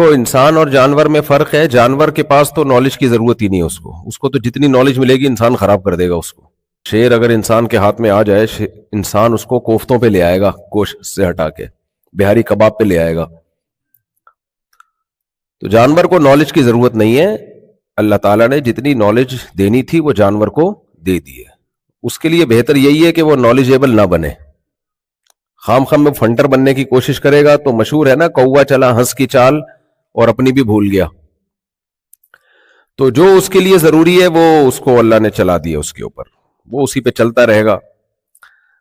دیکھو انسان اور جانور میں فرق ہے. جانور کے پاس تو نالج کی ضرورت ہی نہیں ہے. اس کو تو جتنی نالج ملے گی انسان خراب کر دے گا اس کو. شیر اگر انسان کے ہاتھ میں آ جائے, انسان اس کو کوفتوں پہ لے آئے گا, گوشت سے ہٹا کے بہاری کباب پہ لے آئے گا. تو جانور کو نالج کی ضرورت نہیں ہے. اللہ تعالیٰ نے جتنی نالج دینی تھی وہ جانور کو دے دی ہے. اس کے لیے بہتر یہی ہے کہ وہ نالجیبل نہ بنے. خام میں فنٹر بننے کی کوشش کرے گا تو مشہور ہے نا, کوا چلا ہنس کی چال اور اپنی بھی بھول گیا. تو جو اس کے لیے ضروری ہے وہ اس کو اللہ نے چلا دیا اس کے اوپر, وہ اسی پہ چلتا رہے گا.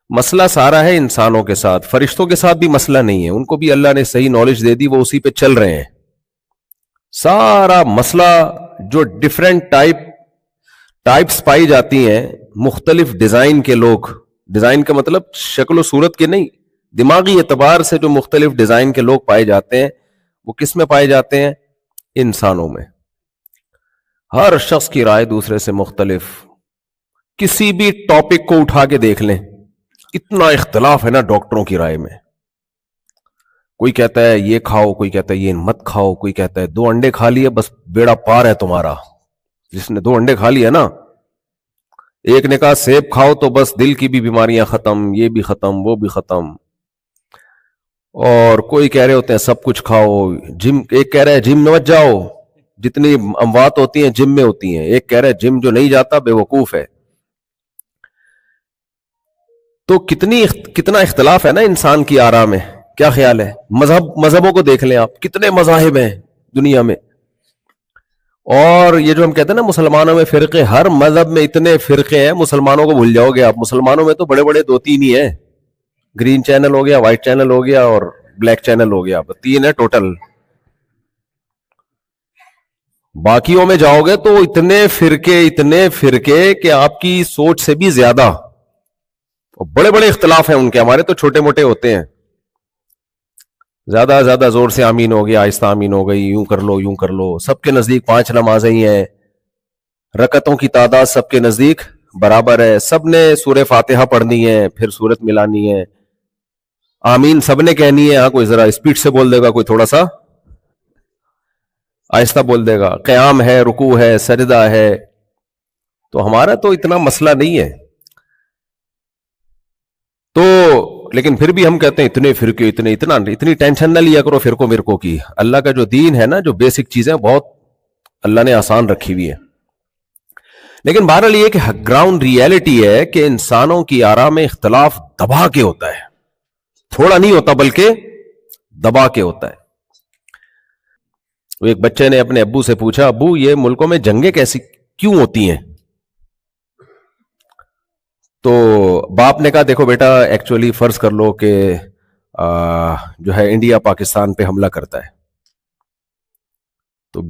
مسئلہ سارا ہے انسانوں کے ساتھ. فرشتوں کے ساتھ بھی مسئلہ نہیں ہے, ان کو بھی اللہ نے صحیح نالج دے دی, وہ اسی پہ چل رہے ہیں. سارا مسئلہ جو ڈیفرنٹ ٹائپس پائی جاتی ہیں, مختلف ڈیزائن کے لوگ, ڈیزائن کا مطلب شکل و صورت کے نہیں, دماغی اعتبار سے جو مختلف ڈیزائن کے لوگ پائے جاتے ہیں وہ کس میں پائے جاتے ہیں؟ انسانوں میں. ہر شخص کی رائے دوسرے سے مختلف. کسی بھی ٹاپک کو اٹھا کے دیکھ لیں, اتنا اختلاف ہے نا ڈاکٹروں کی رائے میں. کوئی کہتا ہے یہ کھاؤ, کوئی کہتا ہے یہ مت کھاؤ, کوئی کہتا ہے 2 انڈے کھا لیے بس بیڑا پار ہے تمہارا. جس نے 2 انڈے کھا لیا نا, ایک نے کہا سیب کھاؤ تو بس دل کی بھی بیماریاں ختم, یہ بھی ختم, وہ بھی ختم. اور کوئی کہہ رہے ہوتے ہیں سب کچھ کھاؤ. جم, ایک کہہ رہا ہے جم مت جاؤ, جتنی اموات ہوتی ہیں جم میں ہوتی ہیں. ایک کہہ رہا ہے جم جو نہیں جاتا بے وقوف ہے. تو کتنا اختلاف ہے نا انسان کی آراء میں. کیا خیال ہے؟ مذہبوں کو دیکھ لیں آپ, کتنے مذاہب ہیں دنیا میں. اور یہ جو ہم کہتے ہیں نا مسلمانوں میں فرقے, ہر مذہب میں اتنے فرقے ہیں, مسلمانوں کو بھول جاؤ گے آپ. مسلمانوں میں تو بڑے بڑے 2-3 ہی ہیں. گرین چینل ہو گیا, وائٹ چینل ہو گیا اور بلیک چینل ہو گیا, 3 ہے ٹوٹل. باقیوں میں جاؤ گے تو اتنے فرقے کہ آپ کی سوچ سے بھی زیادہ. بڑے بڑے اختلاف ہیں ان کے, ہمارے تو چھوٹے موٹے ہوتے ہیں. زیادہ زور سے آمین ہو گیا, آہستہ آمین ہو گئی, یوں کر لو یوں کر لو. سب کے نزدیک 5 نمازیں ہی ہیں, رکعتوں کی تعداد سب کے نزدیک برابر ہے, سب نے سورہ فاتحہ پڑھنی ہے, پھر سورت ملانی ہے, آمین سب نے کہنی ہے. ہاں کوئی ذرا اسپیڈ سے بول دے گا, کوئی تھوڑا سا آہستہ بول دے گا. قیام ہے, رکوع ہے, سجدہ ہے. تو ہمارا تو اتنا مسئلہ نہیں ہے. تو لیکن پھر بھی ہم کہتے ہیں اتنے فرقے, اتنی ٹینشن نہ لیا کرو فرقوں کی. اللہ کا جو دین ہے نا, جو بیسک چیزیں بہت اللہ نے آسان رکھی ہوئی ہے. لیکن بہرحال یہ کہ گراؤنڈ ریئلٹی ہے کہ انسانوں کی آراء میں اختلاف دبا کے ہوتا ہے, تھوڑا نہیں ہوتا بلکہ دبا کے ہوتا ہے. ایک بچے نے اپنے ابو سے پوچھا, ابو یہ ملکوں میں جنگیں کیسی کیوں ہوتی ہیں؟ تو باپ نے کہا دیکھو بیٹا, ایکچولی فرض کر لو کہ جو ہے انڈیا پاکستان پہ حملہ کرتا ہے, تو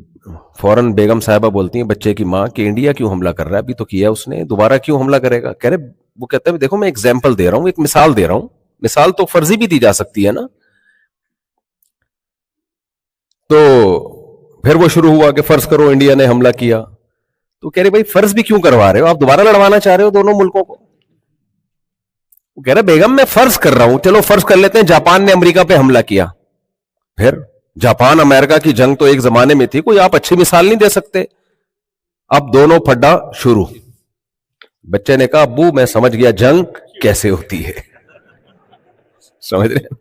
فوراً بیگم صاحبہ بولتی ہیں بچے کی ماں کہ انڈیا کیوں حملہ کر رہا ہے, ابھی تو کیا اس نے, دوبارہ کیوں حملہ کرے گا؟ کہہ رہے, وہ کہتا ہے دیکھو میں ایگزامپل دے رہا ہوں, ایک مثال دے رہا ہوں. مثال تو فرضی بھی دی جا سکتی ہے نا. تو پھر وہ شروع ہوا کہ فرض کرو انڈیا نے حملہ کیا. تو کہہ رہے بھائی فرض بھی کیوں کروا رہے ہو, آپ دوبارہ لڑوانا چاہ رہے ہو دونوں ملکوں کو؟ وہ کہہ رہے بیگم میں فرض کر رہا ہوں, چلو فرض کر لیتے ہیں جاپان نے امریکہ پہ حملہ کیا. پھر جاپان امریکہ کی جنگ تو ایک زمانے میں تھی, کوئی آپ اچھی مثال نہیں دے سکتے. اب دونوں پھڈا شروع. بچے نے کہا ابو میں سمجھ گیا جنگ کیسے ہوتی ہے. سمجھ رہے,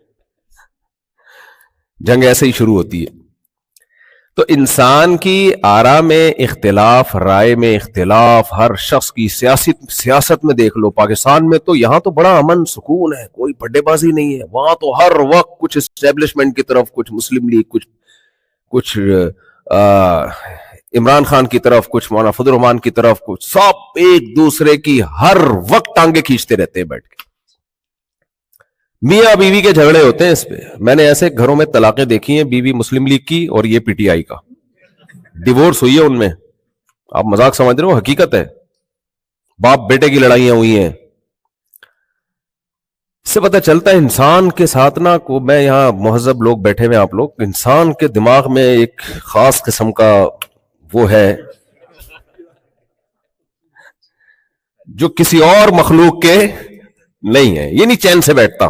جنگ ایسے ہی شروع ہوتی ہے. تو انسان کی آراء میں اختلاف, رائے میں اختلاف, ہر شخص کی سیاست میں دیکھ لو. پاکستان میں تو یہاں تو بڑا امن سکون ہے, کوئی پڈے بازی نہیں ہے. وہاں تو ہر وقت کچھ اسٹیبلشمنٹ کی طرف, کچھ مسلم لیگ, کچھ عمران خان کی طرف, کچھ مولانا فضل الرحمان کی طرف, کچھ سب ایک دوسرے کی ہر وقت ٹانگیں کھینچتے رہتے ہیں بیٹھ کے. میاں بیوی کے جھگڑے ہوتے ہیں اس پہ. میں نے ایسے گھروں میں طلاقیں دیکھی ہیں, بیوی مسلم لیگ کی اور یہ پی ٹی آئی کا, ڈیورس ہوئی ہے ان میں. آپ مذاق سمجھ رہے ہو, حقیقت ہے. باپ بیٹے کی لڑائیاں ہوئی ہیں. اس سے پتہ چلتا ہے انسان کے ساتھ نا کو, میں یہاں مہذب لوگ بیٹھے ہوئے, آپ لوگ, انسان کے دماغ میں ایک خاص قسم کا وہ ہے جو کسی اور مخلوق کے نہیں ہے. یہ نہیں چین سے بیٹھتا.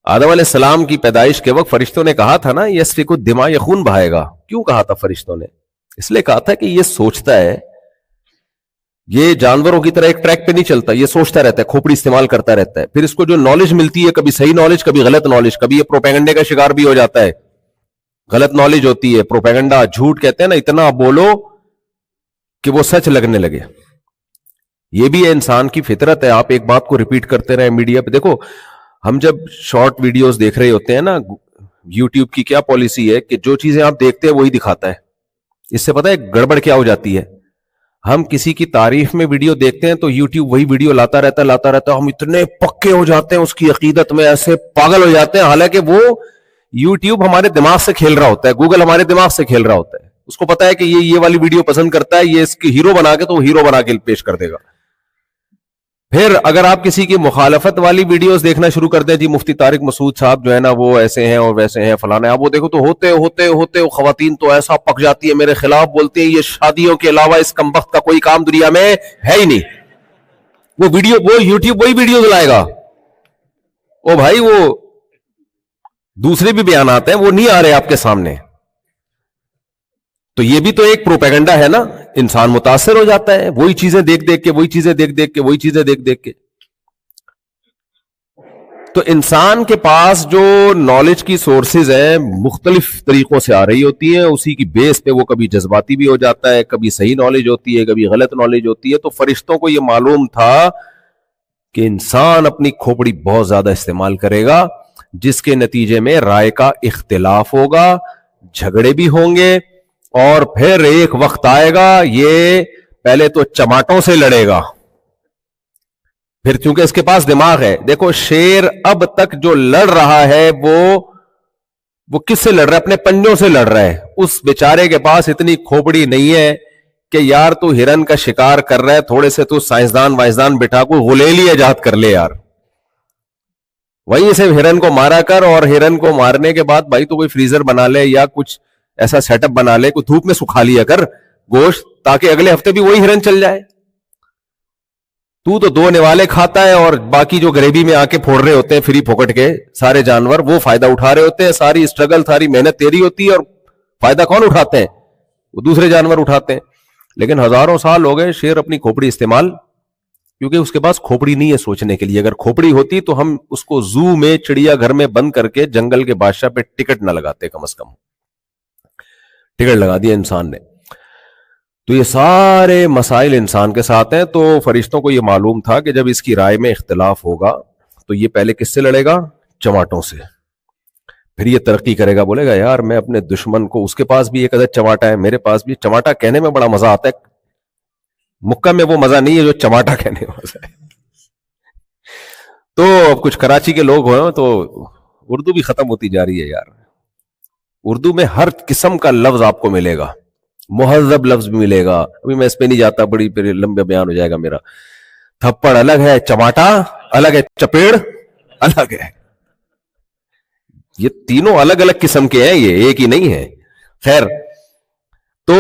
آدم علیہ السلام کی پیدائش کے وقت فرشتوں نے کہا تھا نا یسفک الدماء، یہ خون بہائے گا. کیوں کہا تھا فرشتوں نے؟ اس لیے کہا تھا کہ یہ سوچتا ہے، یہ جانوروں کی طرح ایک ٹریک پہ نہیں چلتا، یہ سوچتا رہتا ہے، کھوپڑی استعمال کرتا رہتا ہے. پھر اس کو جو نالج ملتی ہے، کبھی صحیح نالج کبھی غلط نالج، کبھی یہ پروپیگنڈے کا شکار بھی ہو جاتا ہے. غلط نالج ہوتی ہے، پروپیگنڈا، جھوٹ کہتے ہیں نا، اتنا بولو کہ وہ سچ لگنے لگے. یہ بھی ہے انسان کی فطرت ہے. آپ ایک بات کو ریپیٹ کرتے رہے میڈیا پہ. دیکھو ہم جب شارٹ ویڈیوز دیکھ رہے ہوتے ہیں نا، یوٹیوب کی کیا پالیسی ہے کہ جو چیزیں آپ دیکھتے ہیں وہی دکھاتا ہے. اس سے پتہ ہے گڑبڑ کیا ہو جاتی ہے؟ ہم کسی کی تعریف میں ویڈیو دیکھتے ہیں تو یوٹیوب وہی ویڈیو لاتا رہتا ہے. ہم اتنے پکے ہو جاتے ہیں اس کی عقیدت میں، ایسے پاگل ہو جاتے ہیں، حالانکہ وہ یوٹیوب ہمارے دماغ سے کھیل رہا ہوتا ہے، گوگل ہمارے دماغ سے کھیل رہا ہوتا ہے. اس کو پتا ہے کہ یہ والی ویڈیو پسند کرتا ہے، یہ اس کی ہیرو بنا کے تو وہ ہیرو بنا کے پیش کر دے گا. پھر اگر آپ کسی کی مخالفت والی ویڈیوز دیکھنا شروع کر دیں، جی مفتی طارق مسعود صاحب جو ہے نا وہ ایسے ہیں اور ویسے ہیں فلانا، آپ وہ دیکھو تو ہوتے ہوتے ہوتے خواتین تو ایسا پک جاتی ہے، میرے خلاف بولتے ہیں، یہ شادیوں کے علاوہ اس کمبخت کا کوئی کام دنیا میں ہے ہی نہیں. وہ یوٹیوب وہی ویڈیوز لائے گا. او بھائی وہ دوسرے بھی بیانات ہیں، وہ نہیں آ رہے آپ کے سامنے. تو یہ بھی تو ایک پروپیگنڈا ہے نا. انسان متاثر ہو جاتا ہے وہی چیزیں دیکھ دیکھ کے، وہی چیزیں دیکھ دیکھ کے، وہی چیزیں دیکھ دیکھ کے. تو انسان کے پاس جو نالج کی سورسز ہیں مختلف طریقوں سے آ رہی ہوتی ہیں، اسی کی بیس پہ وہ کبھی جذباتی بھی ہو جاتا ہے، کبھی صحیح نالج ہوتی ہے، کبھی غلط نالج ہوتی ہے. تو فرشتوں کو یہ معلوم تھا کہ انسان اپنی کھوپڑی بہت زیادہ استعمال کرے گا، جس کے نتیجے میں رائے کا اختلاف ہوگا، جھگڑے بھی ہوں گے، اور پھر ایک وقت آئے گا یہ پہلے تو چماٹوں سے لڑے گا. پھر چونکہ اس کے پاس دماغ ہے. دیکھو شیر اب تک جو لڑ رہا ہے وہ کس سے لڑ رہا ہے؟ اپنے پنجوں سے لڑ رہا ہے. اس بیچارے کے پاس اتنی کھوپڑی نہیں ہے کہ یار تو ہرن کا شکار کر رہا ہے، تھوڑے سے تو سائنسدان وائنسدان بٹھا کو غلیلی ایجاد کر لے یار، وہیں سے ہرن کو مارا کر، اور ہرن کو مارنے کے بعد بھائی تو کوئی فریزر بنا لے یا کچھ ایسا سیٹ اپ بنا لے، کوئی دھوپ میں سکھا لیا کر گوشت، تاکہ اگلے ہفتے بھی وہی ہرن چل جائے. تو دو نوالے کھاتا ہے اور باقی جو گریبی میں آ کے پھوڑ رہے ہوتے ہیں فری پھوکٹ کے سارے جانور، وہ فائدہ اٹھا رہے ہوتے ہیں. ساری اسٹرگل، ساری محنت تیری ہوتی ہے، اور فائدہ کون اٹھاتے ہیں؟ وہ دوسرے جانور اٹھاتے ہیں. لیکن ہزاروں سال ہو گئے شیر اپنی کھوپڑی استعمال، کیونکہ اس کے پاس کھوپڑی نہیں ہے سوچنے کے لیے. اگر کھوپڑی ہوتی تو ہم اس کو زو میں، چڑیا گھر میں بند کر کے جنگل کے بادشاہ پہ ٹکٹ نہ لگاتے. کم از کم ٹکٹ لگا دیا انسان نے. تو یہ سارے مسائل انسان کے ساتھ ہیں. تو فرشتوں کو یہ معلوم تھا کہ جب اس کی رائے میں اختلاف ہوگا تو یہ پہلے کس سے لڑے گا؟ چماٹوں سے. پھر یہ ترقی کرے گا، بولے گا یار میں اپنے دشمن کو، اس کے پاس بھی ایک عدد چماٹا ہے، میرے پاس بھی. چماٹا کہنے میں بڑا مزہ آتا ہے، مکہ میں وہ مزہ نہیں ہے جو چماٹا کہنے میں مزہ ہے. تو اب کچھ کراچی کے لوگ ہوئے تو اردو بھی ختم ہوتی جا رہی ہے یار. اردو میں ہر قسم کا لفظ آپ کو ملے گا، مہذب لفظ بھی ملے گا. ابھی میں اس پہ نہیں جاتا، بڑی پھر لمبے بیان ہو جائے گا میرا. تھپڑ الگ ہے، چماٹا الگ ہے، چپیڑ الگ ہے. یہ تینوں الگ الگ قسم کے ہیں، یہ ایک ہی نہیں ہے. خیر، تو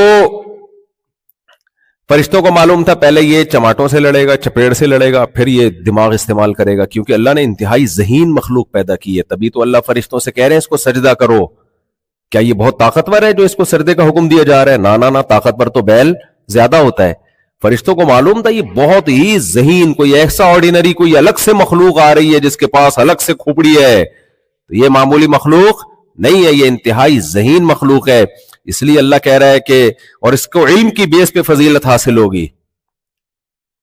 فرشتوں کو معلوم تھا پہلے یہ چماٹوں سے لڑے گا، چپیڑ سے لڑے گا، پھر یہ دماغ استعمال کرے گا، کیونکہ اللہ نے انتہائی ذہین مخلوق پیدا کی ہے. تبھی تو اللہ فرشتوں سے کہہ رہے ہیں اس کو سجدہ کرو. کیا یہ بہت طاقتور ہے جو اس کو سجدے کا حکم دیا جا رہا ہے؟ نہ طاقتور تو بیل زیادہ ہوتا ہے. فرشتوں کو معلوم تھا یہ بہت ہی ذہین، کوئی ایسا آرڈینری، کوئی الگ سے مخلوق آ رہی ہے جس کے پاس الگ سے کھوپڑی ہے. تو یہ معمولی مخلوق نہیں ہے، یہ انتہائی ذہین مخلوق ہے. اس لیے اللہ کہہ رہا ہے کہ اور اس کو علم کی بیس پہ فضیلت حاصل ہوگی.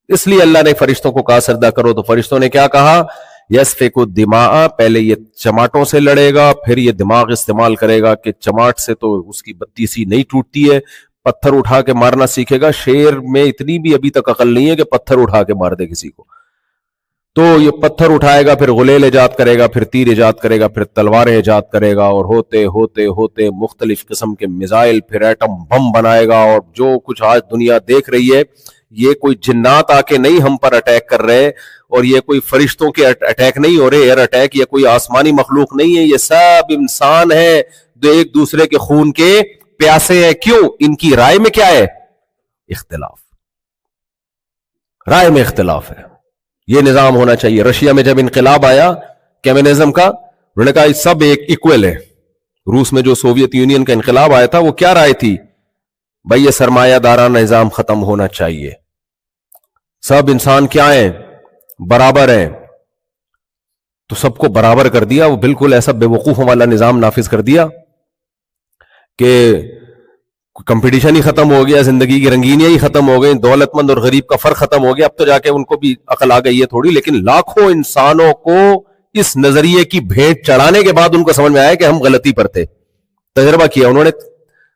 اس لیے اللہ نے فرشتوں کو کہا سجدہ کرو. تو فرشتوں نے کیا کہا؟ یسفک الدماء، پہلے یہ چماٹوں سے لڑے گا، پھر یہ دماغ استعمال کرے گا کہ چماٹ سے تو اس کی بتی سی نہیں ٹوٹتی ہے، پتھر اٹھا کے مارنا سیکھے گا. شیر میں اتنی بھی ابھی تک عقل نہیں ہے کہ پتھر اٹھا کے مار دے کسی کو. تو یہ پتھر اٹھائے گا، پھر غلیل ایجاد کرے گا، پھر تیر ایجاد کرے گا، پھر تلواریں ایجاد کرے گا، اور ہوتے ہوتے ہوتے مختلف قسم کے میزائل، پھر ایٹم بم بنائے گا. اور جو کچھ آج دنیا دیکھ رہی ہے، یہ کوئی جنات آ کے نہیں ہم پر اٹیک کر رہے، اور یہ کوئی فرشتوں کے اٹیک نہیں ہو رہے، ایئر اٹیک، یہ کوئی آسمانی مخلوق نہیں ہے، یہ سب انسان ہے جو ایک دوسرے کے خون کے پیاسے ہیں. کیوں؟ ان کی رائے میں کیا ہے؟ اختلاف. رائے میں اختلاف ہے. یہ نظام ہونا چاہیے. رشیا میں جب انقلاب آیا کمیونزم کا، انہوں نے کہا یہ سب ایک ایکول ہے. روس میں جو سوویت یونین کا انقلاب آیا تھا وہ کیا رائے تھی؟ بھائی یہ سرمایہ دارانہ نظام ختم ہونا چاہیے, سب انسان کیا ہیں؟ برابر ہیں. تو سب کو برابر کر دیا. وہ بالکل ایسا بے وقوفوں والا نظام نافذ کر دیا کہ کمپٹیشن ہی ختم ہو گیا, زندگی کی رنگینیاں ہی ختم ہو گئی, دولت مند اور غریب کا فرق ختم ہو گیا. اب تو جا کے ان کو بھی عقل آ گئی ہے تھوڑی, لیکن لاکھوں انسانوں کو اس نظریے کی بھیٹ چڑھانے کے بعد ان کو سمجھ میں آیا کہ ہم غلطی پر تھے. تجربہ کیا انہوں نے,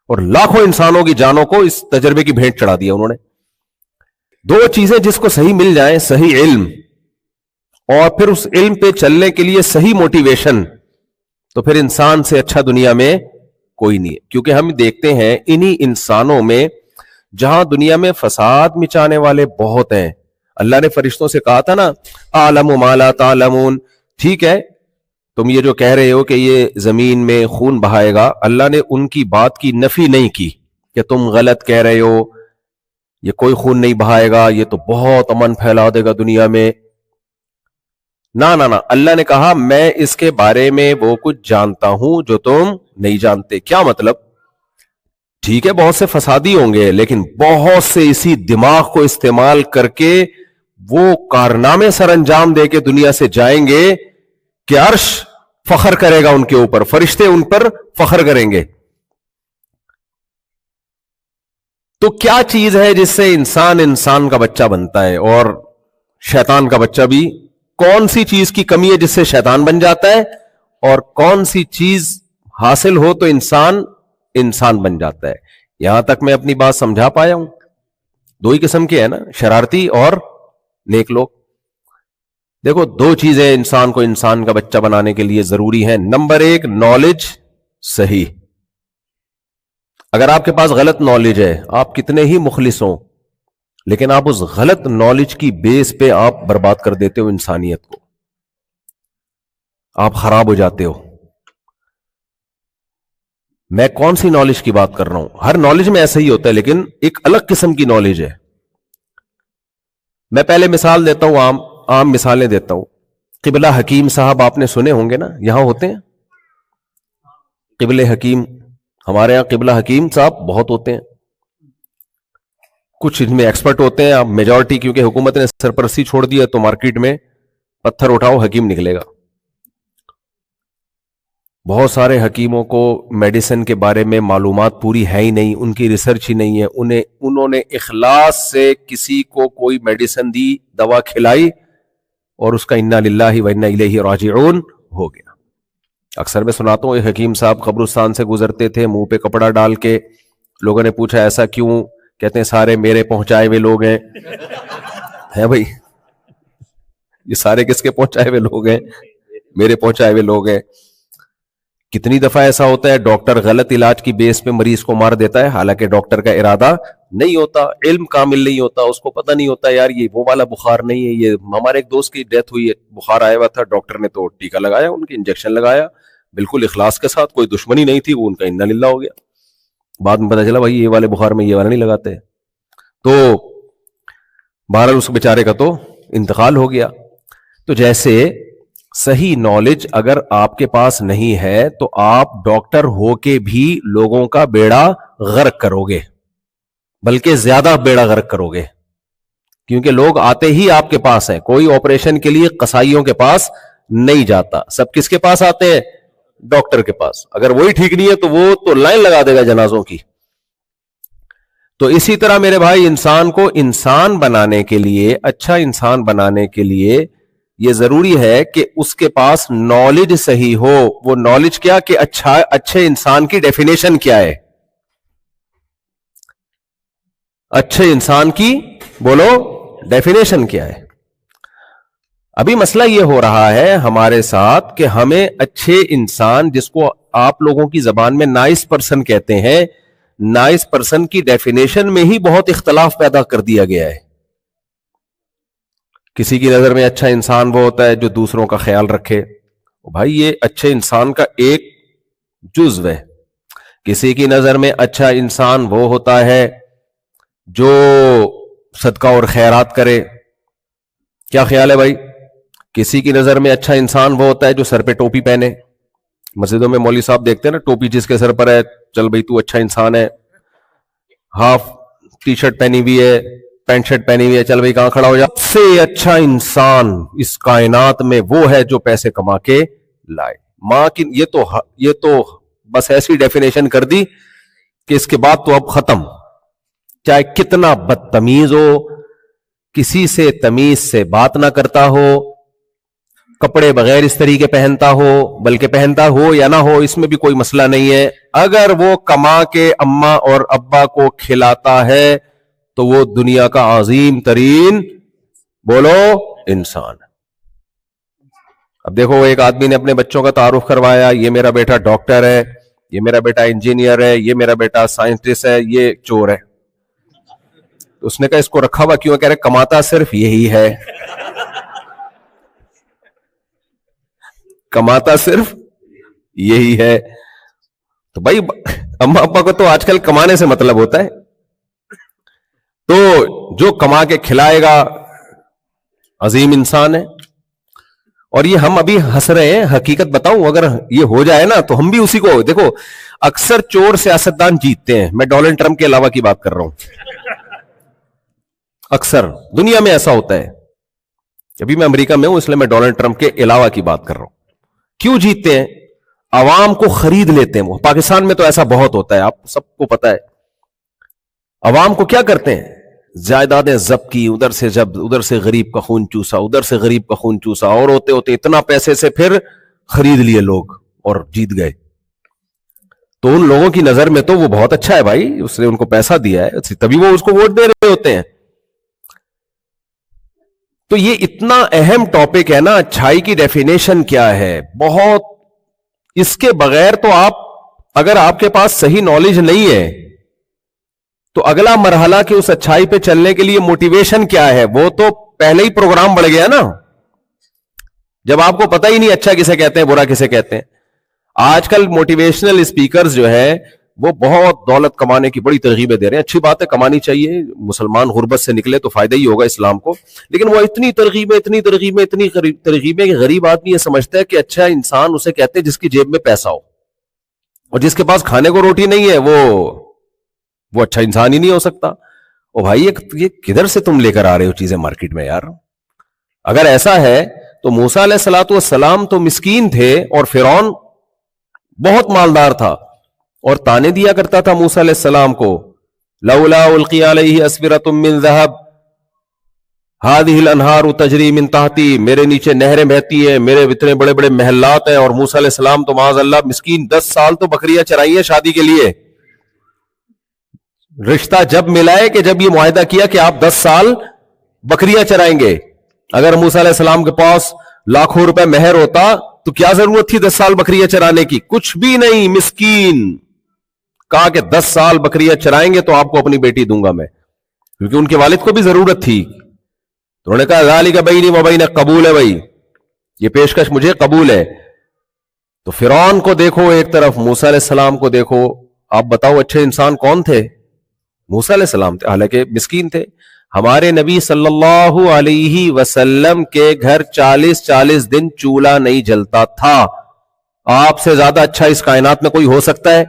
اور لاکھوں انسانوں کی جانوں کو اس تجربے کی بھیٹ چڑھا دیا انہوں نے. دو چیزیں جس کو صحیح مل جائیں, صحیح علم اور پھر اس علم پہ چلنے کے لیے صحیح موٹیویشن, تو پھر انسان سے اچھا دنیا میں کوئی نہیں ہے. کیونکہ ہم دیکھتے ہیں انہی انسانوں میں جہاں دنیا میں فساد مچانے والے بہت ہیں. اللہ نے فرشتوں سے کہا تھا نا, اعلم ما لا تعلمون, ٹھیک ہے تم یہ جو کہہ رہے ہو کہ یہ زمین میں خون بہائے گا, اللہ نے ان کی بات کی نفی نہیں کی کہ تم غلط کہہ رہے ہو, یہ کوئی خون نہیں بہائے گا, یہ تو بہت امن پھیلا دے گا دنیا میں. نہ نہ نہ, اللہ نے کہا میں اس کے بارے میں وہ کچھ جانتا ہوں جو تم نہیں جانتے. کیا مطلب؟ ٹھیک ہے بہت سے فسادی ہوں گے, لیکن بہت سے اسی دماغ کو استعمال کر کے وہ کارنامے سر انجام دے کے دنیا سے جائیں گے کہ عرش فخر کرے گا ان کے اوپر, فرشتے ان پر فخر کریں گے. تو کیا چیز ہے جس سے انسان کا بچہ بنتا ہے اور شیطان کا بچہ بھی؟ کون سی چیز کی کمی ہے جس سے شیطان بن جاتا ہے, اور کون سی چیز حاصل ہو تو انسان بن جاتا ہے؟ یہاں تک میں اپنی بات سمجھا پایا ہوں؟ دو ہی قسم کے ہیں نا, شرارتی اور نیک لوگ. دیکھو دو چیزیں انسان کو انسان کا بچہ بنانے کے لیے ضروری ہیں. نمبر ایک, نالج صحیح. اگر آپ کے پاس غلط نالج ہے, آپ کتنے ہی مخلص ہوں, لیکن آپ اس غلط نالج کی بیس پہ آپ برباد کر دیتے ہو انسانیت کو, آپ خراب ہو جاتے ہو. میں کون سی نالج کی بات کر رہا ہوں؟ ہر نالج میں ایسا ہی ہوتا ہے, لیکن ایک الگ قسم کی نالج ہے. میں پہلے مثال دیتا ہوں, عام مثالیں دیتا ہوں. قبلہ حکیم صاحب آپ نے سنے ہوں گے نا, یہاں ہوتے ہیں قبلہ حکیم. ہمارے یہاں قبلہ حکیم صاحب بہت ہوتے ہیں, کچھ ان میں ایکسپرٹ ہوتے ہیں. اب میجورٹی کیونکہ حکومت نے سرپرستی چھوڑ دی ہے تو مارکیٹ میں پتھر اٹھاؤ حکیم نکلے گا. بہت سارے حکیموں کو میڈیسن کے بارے میں معلومات پوری ہے ہی نہیں, ان کی ریسرچ ہی نہیں ہے. انہوں نے اخلاص سے کسی کو کوئی میڈیسن دی, دوا کھلائی, اور اس کا انا للہ و انا الیہ راجعون ہو گیا. اکثر میں سناتا ہوں, ایک حکیم صاحب قبرستان سے گزرتے تھے منہ پہ کپڑا ڈال کے. لوگوں نے پوچھا ایسا کیوں؟ کہتے ہیں سارے میرے پہنچائے ہوئے لوگ ہیں. ہے بھائی, یہ سارے کس کے پہنچائے ہوئے لوگ ہیں؟ میرے پہنچائے ہوئے لوگ ہیں. کتنی دفعہ ایسا ہوتا ہے ڈاکٹر غلط علاج کی بیس پہ مریض کو مار دیتا ہے, حالانکہ ڈاکٹر کا ارادہ نہیں ہوتا, علم کامل نہیں ہوتا, اس کو پتہ نہیں ہوتا یار یہ وہ والا بخار نہیں ہے. یہ ہمارے ایک دوست کی ڈیتھ ہوئی ہے, بخار آیا ہوا تھا, ڈاکٹر نے تو ٹیکا لگایا, ان کی انجیکشن لگایا بالکل اخلاص کے ساتھ, کوئی دشمنی نہیں تھی, وہ ان کا انا للہ ہو گیا. بعد میں پتا چلا بھائی یہ والے بخار میں یہ والا نہیں لگاتے. تو بہرحال اس بیچارے کا تو انتقال ہو گیا. تو جیسے صحیح نالج اگر آپ کے پاس نہیں ہے تو آپ ڈاکٹر ہو کے بھی لوگوں کا بیڑا غرق کرو گے, بلکہ زیادہ بیڑا غرق کرو گے, کیونکہ لوگ آتے ہی آپ کے پاس ہیں. کوئی آپریشن کے لیے قصائیوں کے پاس نہیں جاتا, سب کس کے پاس آتے ہیں؟ ڈاکٹر کے پاس. اگر وہی ٹھیک نہیں ہے تو وہ تو لائن لگا دے گا جنازوں کی. تو اسی طرح میرے بھائی انسان کو انسان بنانے کے لیے, اچھا انسان بنانے کے لیے یہ ضروری ہے کہ اس کے پاس نالج صحیح ہو. وہ نالج کیا کہ اچھے انسان کی ڈیفینیشن کیا ہے؟ اچھے انسان کی بولو ڈیفینیشن کیا ہے؟ ابھی مسئلہ یہ ہو رہا ہے ہمارے ساتھ کہ ہمیں اچھے انسان, جس کو آپ لوگوں کی زبان میں نائس پرسن کہتے ہیں, نائس پرسن کی ڈیفینیشن میں ہی بہت اختلاف پیدا کر دیا گیا ہے. کسی کی نظر میں اچھا انسان وہ ہوتا ہے جو دوسروں کا خیال رکھے. بھائی یہ اچھے انسان کا ایک جزو ہے. کسی کی نظر میں اچھا انسان وہ ہوتا ہے جو صدقہ اور خیرات کرے. کیا خیال ہے بھائی؟ کسی کی نظر میں اچھا انسان وہ ہوتا ہے جو سر پہ ٹوپی پہنے. مسجدوں میں مولوی صاحب دیکھتے ہیں نا, ٹوپی جس کے سر پر ہے, چل بھائی تو اچھا انسان ہے, ہاف ٹی شرٹ پہنی ہوئی ہے, پینٹ شرٹ پہنی ہوئی ہے, چل بھائی کہاں کھڑا ہو جا. سب سے اچھا انسان اس کائنات میں وہ ہے جو پیسے کما کے لائے. ماں کی یہ تو بس ایسی ڈیفینیشن کر دی کہ اس کے بعد تو اب ختم. چاہے کتنا بدتمیز ہو, کسی سے تمیز سے بات نہ کرتا ہو, کپڑے بغیر اس طریقے پہنتا ہو, بلکہ پہنتا ہو یا نہ ہو اس میں بھی کوئی مسئلہ نہیں ہے, اگر وہ کما کے اماں اور ابا کو کھلاتا ہے تو وہ دنیا کا عظیم ترین بولو انسان. اب دیکھو ایک آدمی نے اپنے بچوں کا تعارف کروایا, یہ میرا بیٹا ڈاکٹر ہے, یہ میرا بیٹا انجینئر ہے, یہ میرا بیٹا سائنٹسٹ ہے, یہ چور ہے. اس نے کہا اس کو رکھا ہوا کیوں؟ کہہ رہے کماتا صرف یہی ہے, کماتا صرف یہی ہے. تو بھائی اما ابا کو تو آج کل کمانے سے مطلب ہوتا ہے, تو جو کما کے کھلائے گا عظیم انسان ہے. اور یہ ہم ابھی ہنس رہے ہیں, حقیقت بتاؤں اگر یہ ہو جائے نا تو ہم بھی اسی کو, دیکھو اکثر چور سیاستدان جیتتے ہیں, میں ڈونلڈ ٹرمپ کے علاوہ کی بات کر رہا ہوں, اکثر دنیا میں ایسا ہوتا ہے. ابھی میں امریکہ میں ہوں اس لیے میں ڈونلڈ ٹرمپ کے علاوہ کی بات کر رہا ہوں. کیوں جیتتے ہیں؟ عوام کو خرید لیتے ہیں. وہ پاکستان میں تو ایسا بہت ہوتا ہے, آپ سب کو پتا ہے. عوام کو کیا کرتے ہیں, جائیدادیں ضبط کی, ادھر سے غریب کا خون چوسا, ادھر سے غریب کا خون چوسا, اور ہوتے ہوتے اتنا پیسے سے پھر خرید لیے لوگ اور جیت گئے. تو ان لوگوں کی نظر میں تو وہ بہت اچھا ہے بھائی, اس نے ان کو پیسہ دیا ہے تبھی وہ اس کو ووٹ دے رہے ہوتے ہیں. تو یہ اتنا اہم ٹاپک ہے نا, اچھائی کی ڈیفینیشن کیا ہے, بہت, اس کے بغیر تو اگر آپ کے پاس صحیح نالج نہیں ہے تو اگلا مرحلہ کہ اس اچھائی پہ چلنے کے لیے موٹیویشن کیا ہے, وہ تو پہلے ہی پروگرام بڑھ گیا نا, جب آپ کو پتہ ہی نہیں اچھا کسے کہتے ہیں برا کسے کہتے ہیں. آج کل موٹیویشنل اسپیکرز جو ہے وہ بہت دولت کمانے کی بڑی ترغیبیں دے رہے ہیں. اچھی بات ہے, کمانی چاہیے, مسلمان غربت سے نکلے تو فائدہ ہی ہوگا اسلام کو, لیکن وہ اتنی ترغیبیں کہ غریب آدمی یہ سمجھتا ہے کہ اچھا انسان اسے کہتے ہیں جس کی جیب میں پیسہ ہو, اور جس کے پاس کھانے کو روٹی نہیں ہے وہ اچھا انسان ہی نہیں ہو سکتا. او بھائی یہ کدھر سے تم لے کر آ رہے ہو چیزیں مارکیٹ میں یار؟ اگر ایسا ہے تو موسیٰ علیہ الصلوۃ والسلام تو مسکین تھے اور فرعون بہت مالدار تھا اور تانے دیا کرتا تھا موسیٰ علیہ السلام کو, لولا القی علیہ اسورۃ من ذہب هذه الانہار تجری من تحتی, میرے نیچے نہریں بہتی ہیں, میرے اتنے بڑے بڑے محلات ہیں, اور موسیٰ علیہ السلام تو معاذ اللہ مسکین 10 سال تو بکریاں چرائی ہیں شادی کے لیے. رشتہ جب ملا ہے کہ جب یہ معاہدہ کیا کہ آپ 10 سال بکریاں چرائیں گے. اگر موسیٰ علیہ السلام کے پاس لاکھوں روپے مہر ہوتا تو کیا ضرورت تھی 10 سال بکریاں چرانے کی؟ کچھ بھی نہیں. مسکین کہا کہ 10 سال بکریاں چرائیں گے تو آپ کو اپنی بیٹی دوں گا میں, کیونکہ ان کے والد کو بھی ضرورت تھی. تو انہوں نے کہا ذالک بینی و بینک, قبول ہے بھائی, یہ پیشکش مجھے قبول ہے. تو فرعون کو دیکھو ایک طرف, موسیٰ علیہ السلام کو دیکھو, آپ بتاؤ اچھے انسان کون تھے؟ موسیٰ علیہ السلام تھے, حالانکہ مسکین تھے. ہمارے نبی صلی اللہ علیہ وسلم کے گھر 40 دن چولہا نہیں جلتا تھا. آپ سے زیادہ اچھا اس کائنات میں کوئی ہو سکتا ہے؟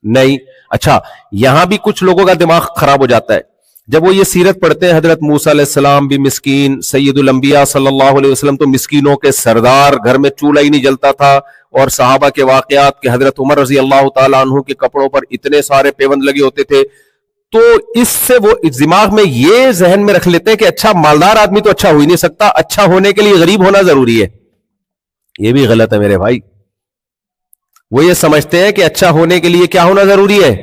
نہیں. اچھا, یہاں بھی کچھ لوگوں کا دماغ خراب ہو جاتا ہے جب وہ یہ سیرت پڑھتے ہیں. حضرت موسیٰ علیہ السلام بھی مسکین, سید الانبیاء صلی اللہ علیہ وسلم تو مسکینوں کے سردار, گھر میں چولہا ہی نہیں جلتا تھا. اور صحابہ کے واقعات کہ حضرت عمر رضی اللہ تعالیٰ عنہ کے کپڑوں پر اتنے سارے پیوند لگے ہوتے تھے. تو اس سے وہ دماغ میں یہ ذہن میں رکھ لیتے ہیں کہ اچھا مالدار آدمی تو اچھا ہو ہی نہیں سکتا, اچھا ہونے کے لیے غریب ہونا ضروری ہے. یہ بھی غلط ہے میرے بھائی. وہ یہ سمجھتے ہیں کہ اچھا ہونے کے لیے کیا ہونا ضروری ہے؟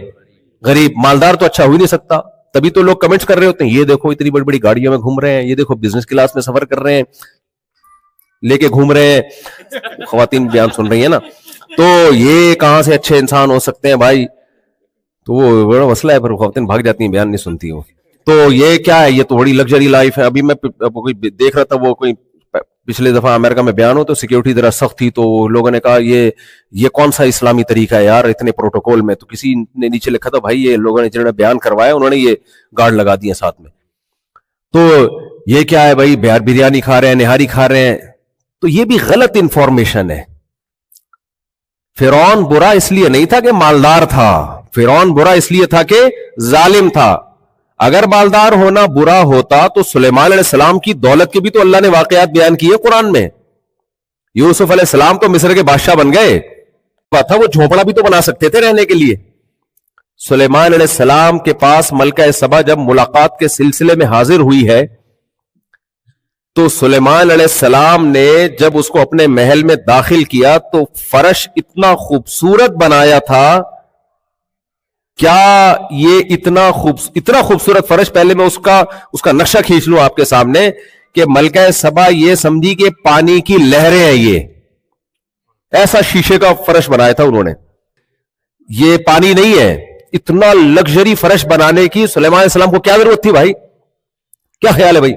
غریب. مالدار تو اچھا ہو ہی نہیں سکتا. تبھی تو لوگ کمنٹس کر رہے ہوتے ہیں, یہ دیکھو اتنی بڑی بڑی گاڑیوں میں گھوم رہے ہیں, یہ دیکھو بزنس کلاس میں سفر کر رہے ہیں, لے کے گھوم رہے ہیں. خواتین بیان سن رہی ہیں نا, تو یہ کہاں سے اچھے انسان ہو سکتے ہیں بھائی؟ تو وہ بڑا مسئلہ ہے, پھر خواتین بھاگ جاتی ہیں, بیان نہیں سنتی ہوں. تو یہ کیا ہے, یہ تو بڑی لگژری لائف ہے. ابھی میں دیکھ رہا تھا, وہ کوئی پچھلے دفعہ امریکہ میں بیان ہو تو سیکیورٹی ذرا سخت تھی, تو لوگوں نے کہا یہ کون سا اسلامی طریقہ ہے یار اتنے پروٹوکول میں. تو کسی نے نیچے لکھا تھا بھائی یہ لوگوں نے جنہوں نے بیان کروایا انہوں نے یہ گارڈ لگا دیے ساتھ میں. تو یہ کیا ہے بھائی, بریانی کھا رہے ہیں, نہاری کھا رہے ہیں. تو یہ بھی غلط انفارمیشن ہے. فرعون برا اس لیے نہیں تھا کہ مالدار تھا, فرعون برا اس لیے تھا کہ ظالم تھا. اگر مالدار ہونا برا ہوتا تو سلیمان علیہ السلام کی دولت کے بھی تو اللہ نے واقعات بیان کیے قرآن میں. یوسف علیہ السلام تو مصر کے بادشاہ بن گئے, بات تھا وہ جھونپڑا بھی تو بنا سکتے تھے رہنے کے لیے. سلیمان علیہ السلام کے پاس ملکہ سبا جب ملاقات کے سلسلے میں حاضر ہوئی ہے تو سلیمان علیہ السلام نے جب اس کو اپنے محل میں داخل کیا تو فرش اتنا خوبصورت بنایا تھا. کیا یہ اتنا خوبصورت فرش, پہلے میں اس کا نقشہ کھینچ لوں آپ کے سامنے کہ ملکہ سبا یہ سمجھی کہ پانی کی لہریں ہیں, یہ ایسا شیشے کا فرش بنایا تھا انہوں نے, یہ پانی نہیں ہے. اتنا لگژری فرش بنانے کی سلیمان علیہ السلام کو کیا ضرورت تھی بھائی؟ کیا خیال ہے بھائی,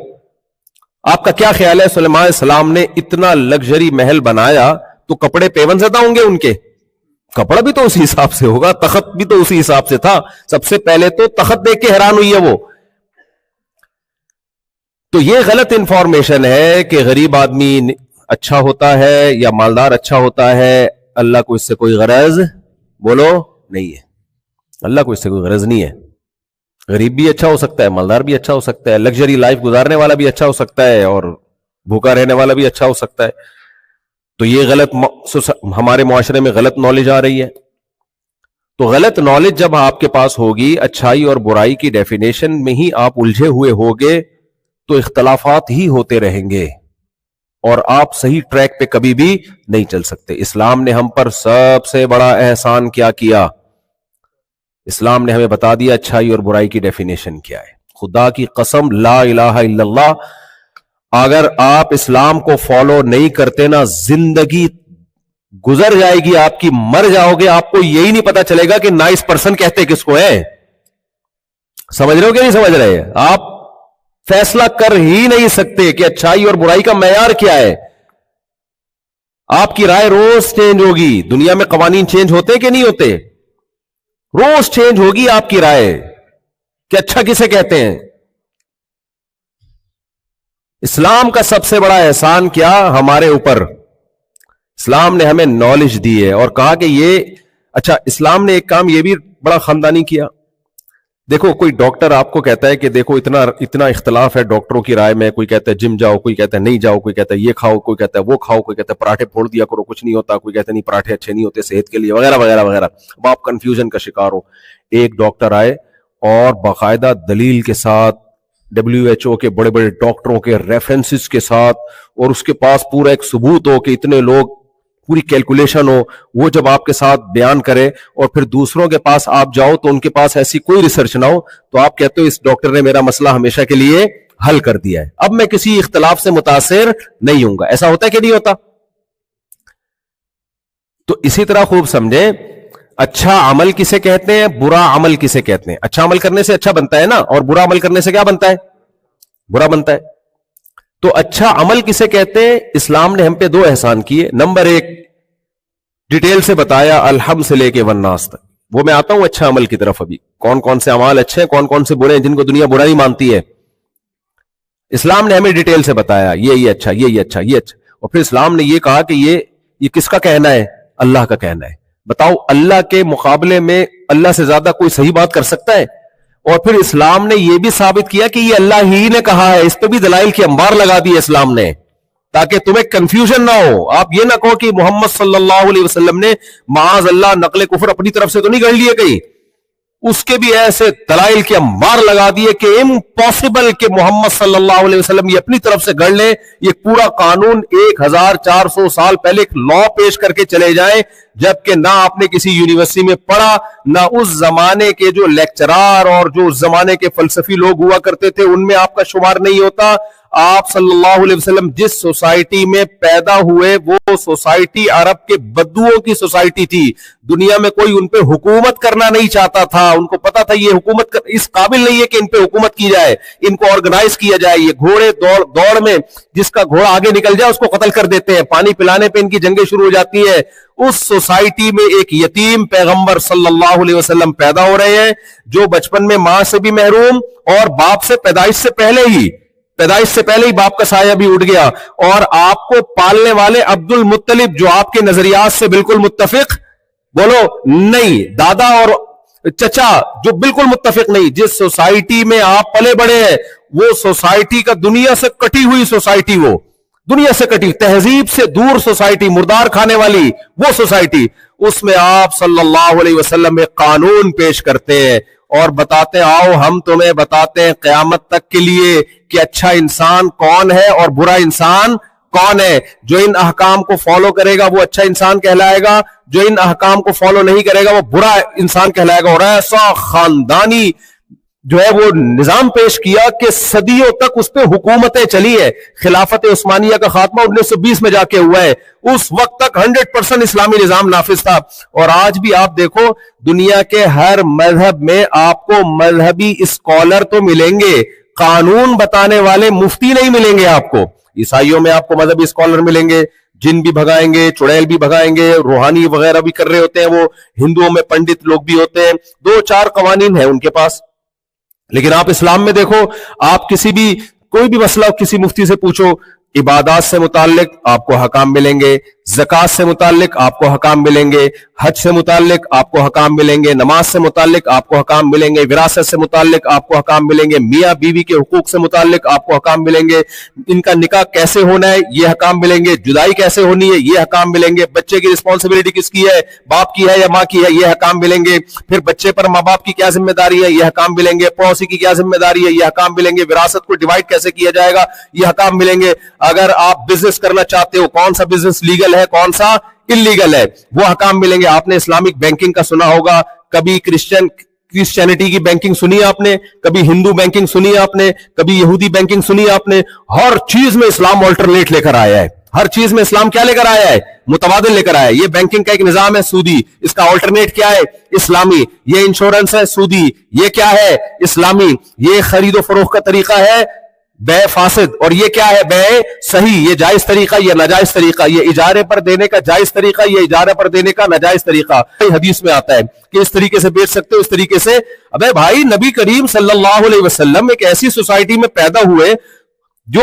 آپ کا کیا خیال ہے؟ سلیمان علیہ السلام نے اتنا لگژری محل بنایا تو کپڑے پیون زدہ ہوں گے ان کے, کپڑا بھی تو اسی حساب سے ہوگا, تخت بھی تو اسی حساب سے تھا. سب سے پہلے تو تخت دیکھ کے حیران ہوئی ہے وہ. تو یہ غلط انفارمیشن ہے کہ غریب آدمی اچھا ہوتا ہے یا مالدار اچھا ہوتا ہے. اللہ کو اس سے کوئی غرض بولو نہیں ہے, اللہ کو اس سے کوئی غرض نہیں ہے. غریب بھی اچھا ہو سکتا ہے, مالدار بھی اچھا ہو سکتا ہے, لگژری لائف گزارنے والا بھی اچھا ہو سکتا ہے اور بھوکا رہنے والا بھی اچھا ہو سکتا ہے. تو یہ غلط ہمارے معاشرے میں غلط نالج آ رہی ہے. تو غلط نالج جب آپ کے پاس ہوگی, اچھائی اور برائی کی ڈیفینیشن میں ہی آپ الجھے ہوئے ہوگے تو اختلافات ہی ہوتے رہیں گے اور آپ صحیح ٹریک پہ کبھی بھی نہیں چل سکتے. اسلام نے ہم پر سب سے بڑا احسان کیا کیا؟ اسلام نے ہمیں بتا دیا اچھائی اور برائی کی ڈیفینیشن کیا ہے. خدا کی قسم لا الہ الا اللہ, اگر آپ اسلام کو فالو نہیں کرتے نا, زندگی گزر جائے گی آپ کی, مر جاؤ گے, آپ کو یہی نہیں پتا چلے گا کہ نائس پرسن کہتے کس کو ہے. سمجھ رہے ہو کہ نہیں سمجھ رہے؟ آپ فیصلہ کر ہی نہیں سکتے کہ اچھائی اور برائی کا معیار کیا ہے. آپ کی رائے روز چینج ہوگی. دنیا میں قوانین چینج ہوتے کہ نہیں ہوتے؟ روز چینج ہوگی آپ کی رائے کہ اچھا کسے کہتے ہیں. اسلام کا سب سے بڑا احسان کیا ہمارے اوپر؟ اسلام نے ہمیں نالج دی ہے اور کہا کہ یہ اچھا. اسلام نے ایک کام یہ بھی بڑا خاندانی کیا. دیکھو کوئی ڈاکٹر آپ کو کہتا ہے کہ دیکھو اتنا اختلاف ہے ڈاکٹروں کی رائے میں, کوئی کہتا ہے جم جاؤ, کوئی کہتا ہے نہیں جاؤ, کوئی کہتا ہے یہ کھاؤ, کوئی کہتا ہے وہ کھاؤ, کوئی کہتا ہے پراٹھے پھوڑ دیا کرو کچھ نہیں ہوتا, کوئی کہتا ہے نہیں پراٹھے اچھے نہیں ہوتے صحت کے لیے, وغیرہ وغیرہ وغیرہ. اب آپ کنفیوژن کا شکار ہو. ایک ڈاکٹر آئے اور باقاعدہ دلیل کے ساتھ, WHO کے بڑے بڑے ڈاکٹروں کے ریفرنسز کے ساتھ, اور اس کے پاس پورا ایک ثبوت ہو کہ اتنے لوگ, پوری کیلکولیشن ہو, وہ جب آپ کے ساتھ بیان کرے اور پھر دوسروں کے پاس آپ جاؤ تو ان کے پاس ایسی کوئی ریسرچ نہ ہو, تو آپ کہتے ہو اس ڈاکٹر نے میرا مسئلہ ہمیشہ کے لیے حل کر دیا ہے, اب میں کسی اختلاف سے متاثر نہیں ہوں گا. ایسا ہوتا ہے کہ نہیں ہوتا؟ تو اسی طرح خوب سمجھیں, اچھا عمل کسے کہتے ہیں, برا عمل کسے کہتے ہیں. اچھا عمل کرنے سے اچھا بنتا ہے نا, اور برا عمل کرنے سے کیا بنتا ہے؟ برا بنتا ہے. تو اچھا عمل کسے کہتے ہیں؟ اسلام نے ہم پہ دو احسان کیے. نمبر ایک, ڈیٹیل سے بتایا الحمد سے لے کے والناس تک. وہ میں آتا ہوں اچھا عمل کی طرف. ابھی کون کون سے اعمال اچھے ہیں, کون کون سے برے ہیں جن کو دنیا برا نہیں مانتی ہے. اسلام نے ہمیں ڈیٹیل سے بتایا یہ اچھا, یہ اچھا, یہ اچھا. اور پھر اسلام نے یہ کہا کہ یہ کس کا کہنا ہے؟ اللہ کا کہنا ہے. بتاؤ اللہ کے مقابلے میں اللہ سے زیادہ کوئی صحیح بات کر سکتا ہے؟ اور پھر اسلام نے یہ بھی ثابت کیا کہ یہ اللہ ہی نے کہا ہے. اس پہ بھی دلائل کی انبار لگا دی اسلام نے تاکہ تمہیں کنفیوژن نہ ہو. آپ یہ نہ کہو کہ محمد صلی اللہ علیہ وسلم نے معاذ اللہ نقل کفر اپنی طرف سے تو نہیں گڑھ لیے کہیں. اس کے بھی ایسے دلائل کے انبار لگا دیے کہ امپاسبل کہ محمد صلی اللہ علیہ وسلم یہ اپنی طرف سے گڑھ لیں. یہ پورا قانون 1400 سال پہلے ایک لا پیش کر کے چلے جائیں, جبکہ نہ آپ نے کسی یونیورسٹی میں پڑھا, نہ اس زمانے کے جو لیکچرار اور جو اس زمانے کے فلسفی لوگ ہوا کرتے تھے ان میں آپ کا شمار نہیں ہوتا. آپ صلی اللہ علیہ وسلم جس سوسائٹی میں پیدا ہوئے وہ سوسائٹی عرب کے بدوؤں کی سوسائٹی تھی. دنیا میں کوئی ان پہ حکومت کرنا نہیں چاہتا تھا. ان کو پتا تھا یہ حکومت اس قابل نہیں ہے کہ ان پہ حکومت کی جائے, ان کو آرگنائز کیا جائے. یہ گھوڑے دوڑ میں جس کا گھوڑا آگے نکل جائے اس کو قتل کر دیتے ہیں, پانی پلانے پہ ان کی جنگیں شروع ہو جاتی ہیں. اس سوسائٹی میں ایک یتیم پیغمبر صلی اللہ علیہ وسلم پیدا ہو رہے ہیں جو بچپن میں ماں سے بھی محروم اور باپ سے پیدائش سے پہلے ہی باپ کا سایہ بھی اٹھ گیا, اور آپ کو پالنے والے عبد المطلب جو آپ کے نظریات سے بالکل متفق بولو نہیں. دادا اور چچا جو بالکل متفق نہیں. جس سوسائٹی میں آپ پلے بڑے ہیں وہ سوسائٹی کا دنیا سے کٹی ہوئی سوسائٹی, وہ دنیا سے کٹی, تہذیب سے دور سوسائٹی, مردار کھانے والی وہ سوسائٹی, اس میں آپ صلی اللہ علیہ وسلم ایک قانون پیش کرتے ہیں اور بتاتے ہیں آؤ ہم تمہیں بتاتے ہیں قیامت تک کے لیے کہ اچھا انسان کون ہے اور برا انسان کون ہے. جو ان احکام کو فالو کرے گا وہ اچھا انسان کہلائے گا, جو ان احکام کو فالو نہیں کرے گا وہ برا انسان کہلائے گا. اور ایسا خاندانی جو ہے وہ نظام پیش کیا کہ صدیوں تک اس پہ حکومتیں چلی ہے. خلافت عثمانیہ کا خاتمہ 1920 میں جا کے ہوا ہے. اس وقت تک 100% اسلامی نظام نافذ تھا. اور آج بھی آپ دیکھو دنیا کے ہر مذہب میں آپ کو مذہبی اسکالر تو ملیں گے, قانون بتانے والے مفتی نہیں ملیں گے آپ کو. عیسائیوں میں آپ کو مذہبی اسکالر ملیں گے, جن بھی بھگائیں گے, چڑیل بھی بھگائیں گے, روحانی وغیرہ بھی کر رہے ہوتے ہیں وہ. ہندوؤں میں پنڈت لوگ بھی ہوتے ہیں, 2-4 قوانین ہیں ان کے پاس. لیکن آپ اسلام میں دیکھو, آپ کسی بھی کوئی بھی مسئلہ کسی مفتی سے پوچھو, عبادات سے متعلق آپ کو حکام ملیں گے, زکات سے متعلق آپ کو حکام ملیں گے, حج سے متعلق آپ کو حکام ملیں گے, نماز سے متعلق آپ کو حکام ملیں گے, وراثت سے متعلق آپ کو حکام ملیں گے, میاں بیوی کے حقوق سے متعلق آپ کو حکام ملیں گے, ان کا نکاح کیسے ہونا ہے یہ حکام ملیں گے, جدائی کیسے ہونی ہے یہ حکام ملیں گے, بچے کی رسپانسبلٹی کس کی ہے, باپ کی ہے یا ماں کی ہے یہ حکام ملیں گے, پھر بچے پر ماں باپ کی کیا ذمہ داری ہے یہ حکام ملیں گے, پڑوسی کی کیا ذمہ داری ہے یہ حکام ملیں گے, وراثت کو ڈیوائڈ کیسے کیا جائے گا یہ حکام ملیں گے. اگر آپ بزنس کرنا چاہتے ہو کون سا بزنس لیگل ہے کون سا انلیگل ہے وہ حکام ملیں گے. آپ نے اسلامک بینکنگ کا سنا ہوگا, کبھی کرسچینٹی کی بینکنگ سنی آپ نے, کبھی ہندو بینکنگ سنی آپ نے, کبھی یہودی بینکنگ سنی آپ نے. ہر چیز میں اسلام آلٹرنیٹ لے کر آیا ہے, ہر چیز میں اسلام کیا لے کر آیا ہے, متبادل لے کر آیا ہے. یہ بینکنگ کا ایک نظام ہے سودی, اس کا آلٹرنیٹ کیا ہے اسلامی. یہ انشورنس ہے سودی, یہ کیا ہے اسلامی. یہ خرید و فروخت کا طریقہ ہے بے فاسد, اور یہ کیا ہے بے صحیح. یہ جائز طریقہ یہ ناجائز طریقہ, یہ اجارے پر دینے کا جائز طریقہ یہ اجارے پر دینے کا ناجائز طریقہ. حدیث میں آتا ہے کہ اس طریقے سے بیچ سکتے ہو اس طریقے سے. ابے بھائی نبی کریم صلی اللہ علیہ وسلم ایک ایسی سوسائٹی میں پیدا ہوئے, جو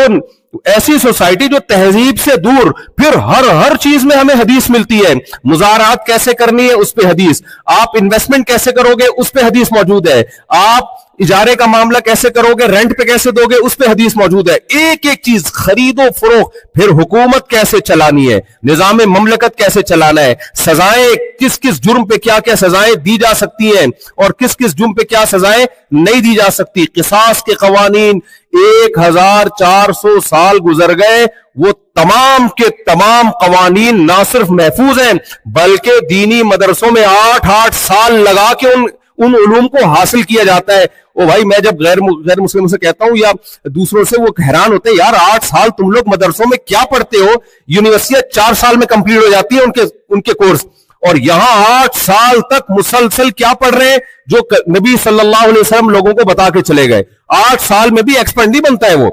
ایسی سوسائٹی جو تہذیب سے دور, پھر ہر چیز میں ہمیں حدیث ملتی ہے. مزارات کیسے کرنی ہے اس پہ حدیث, آپ انویسٹمنٹ کیسے کرو گے اس پہ حدیث موجود ہے, آپ اجارے کا معاملہ کیسے کرو گے, رینٹ پہ کیسے دو گے اس پہ حدیث موجود ہے. ایک ایک چیز, خرید و فروخت, پھر حکومت کیسے چلانی ہے, نظام مملکت کیسے چلانا ہے, سزائیں کس کس جرم پہ کیا کیا سزائیں دی جا سکتی ہیں اور کس کس جرم پہ کیا سزائیں نہیں دی جا سکتی. قصاص کے قوانین 1400 سال گزر گئے, وہ تمام کے تمام قوانین نہ صرف محفوظ ہیں بلکہ دینی مدرسوں میں 8 سال لگا کے ان علوم کو حاصل کیا جاتا ہے. او بھائی میں جب غیر مسلموں سے کہتا ہوں یا دوسروں سے, وہ حیران ہوتے ہیں, یار 8 سال تم لوگ مدرسوں میں کیا پڑھتے ہو, یونیورسٹیاں 4 سال میں کمپلیٹ ہو جاتی ہیں ان کے کورس, اور یہاں 8 سال تک مسلسل کیا پڑھ رہے ہیں جو نبی صلی اللہ علیہ وسلم لوگوں کو بتا کے چلے گئے. 8 سال میں بھی ایکسپرٹ نہیں بنتا ہے وہ.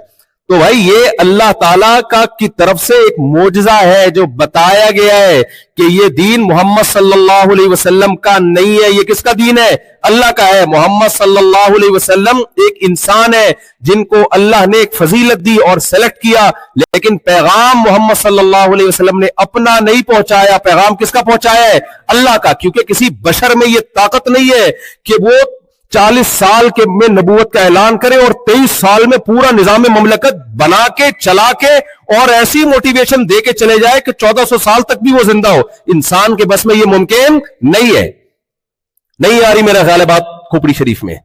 تو بھائی یہ اللہ تعالیٰ کی طرف سے ایک معجزہ ہے جو بتایا گیا ہے کہ یہ دین محمد صلی اللہ علیہ وسلم کا نہیں ہے. یہ کس کا دین ہے, اللہ کا ہے. محمد صلی اللہ علیہ وسلم ایک انسان ہے جن کو اللہ نے ایک فضیلت دی اور سلیکٹ کیا, لیکن پیغام محمد صلی اللہ علیہ وسلم نے اپنا نہیں پہنچایا. پیغام کس کا پہنچایا ہے, اللہ کا. کیونکہ کسی بشر میں یہ طاقت نہیں ہے کہ وہ 40 سال کے میں نبوت کا اعلان کرے اور 23 سال میں پورا نظام مملکت بنا کے چلا کے اور ایسی موٹیویشن دے کے چلے جائے کہ 1400 سال تک بھی وہ زندہ ہو. انسان کے بس میں یہ ممکن نہیں ہے. نہیں آ رہی میرا خیال ہے بات کھوپڑی شریف میں.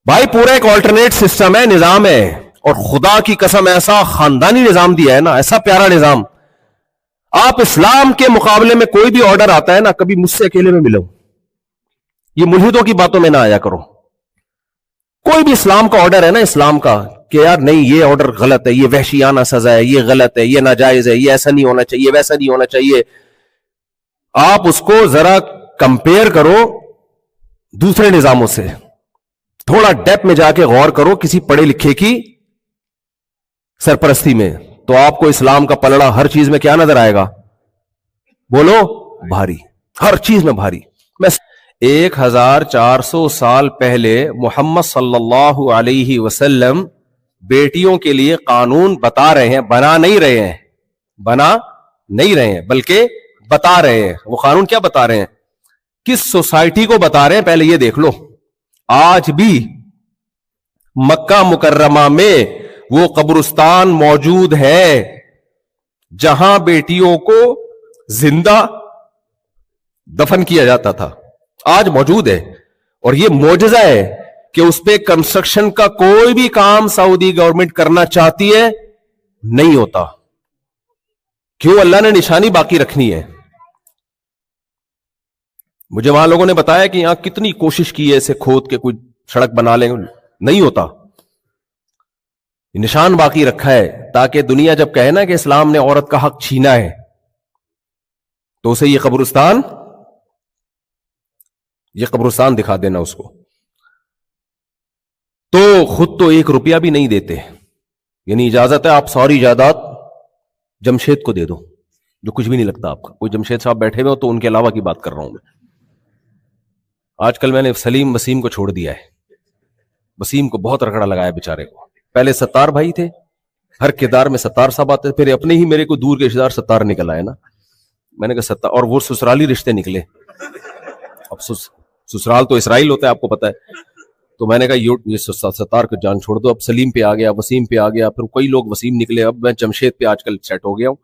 بھائی پورا ایک آلٹرنیٹ سسٹم ہے, نظام ہے, اور خدا کی قسم ایسا خاندانی نظام دیا ہے نا, ایسا پیارا نظام. آپ اسلام کے مقابلے میں کوئی بھی آرڈر آتا ہے نا, کبھی مجھ سے اکیلے میں ملو, یہ ملحدوں کی باتوں میں نہ آیا کرو. کوئی بھی اسلام کا آرڈر ہے نا, اسلام کا, کہ یار نہیں یہ آرڈر غلط ہے, یہ وحشیانہ سزا ہے, یہ غلط ہے, یہ ناجائز ہے, یہ ایسا نہیں ہونا چاہیے, ویسا نہیں ہونا چاہیے. آپ اس کو ذرا کمپیئر کرو دوسرے نظاموں سے, تھوڑا ڈیپ میں جا کے غور کرو کسی پڑھے لکھے کی سرپرستی میں, تو آپ کو اسلام کا پلڑا ہر چیز میں کیا نظر آئے گا, بولو بھاری, ہر چیز میں بھاری. میں 1400 سال پہلے محمد صلی اللہ علیہ وسلم بیٹیوں کے لیے قانون بتا رہے ہیں, بنا نہیں رہے ہیں, بلکہ بتا رہے ہیں. وہ قانون کیا بتا رہے ہیں؟ کس سوسائٹی کو بتا رہے ہیں؟ پہلے یہ دیکھ لو. آج بھی مکہ مکرمہ میں وہ قبرستان موجود ہے جہاں بیٹیوں کو زندہ دفن کیا جاتا تھا. آج موجود ہے. اور یہ معجزہ ہے کہ اس پہ کنسٹرکشن کا کوئی بھی کام سعودی گورنمنٹ کرنا چاہتی ہے نہیں ہوتا. کیوں؟ اللہ نے نشانی باقی رکھنی ہے. مجھے وہاں لوگوں نے بتایا کہ یہاں کتنی کوشش کی ہے اسے کھود کے کوئی سڑک بنا لیں, نہیں ہوتا. نشان باقی رکھا ہے تاکہ دنیا جب کہے نا کہ اسلام نے عورت کا حق چھینا ہے تو اسے یہ قبرستان دکھا دینا اس کو. تو خود تو 1 روپیہ بھی نہیں دیتے. یعنی اجازت ہے آپ ساری جائیداد جمشید کو دے دو, جو کچھ بھی نہیں لگتا آپ کا. کوئی جمشید صاحب بیٹھے ہوئے ہو تو ان کے علاوہ کی بات کر رہا ہوں میں. آج کل میں نے سلیم وسیم کو چھوڑ دیا ہے. وسیم کو بہت رگڑا لگایا بیچارے کو. پہلے ستار بھائی تھے, ہر کردار میں ستار صاحب آتے, پھر اپنے ہی میرے کو دور کے رشتے دار ستار نکل آئے نا. میں نے کہا ستار, اور وہ سسرالی رشتے نکلے. اب سسرال تو اسرائیل ہوتا ہے آپ کو پتا ہے. تو میں نے کہا یہ ستار کو جان چھوڑ دو. اب سلیم پہ آ گیا, وسیم پہ آ گیا, پھر کئی لوگ وسیم نکلے. اب میں جمشید پہ آج کل سیٹ ہو گیا ہوں.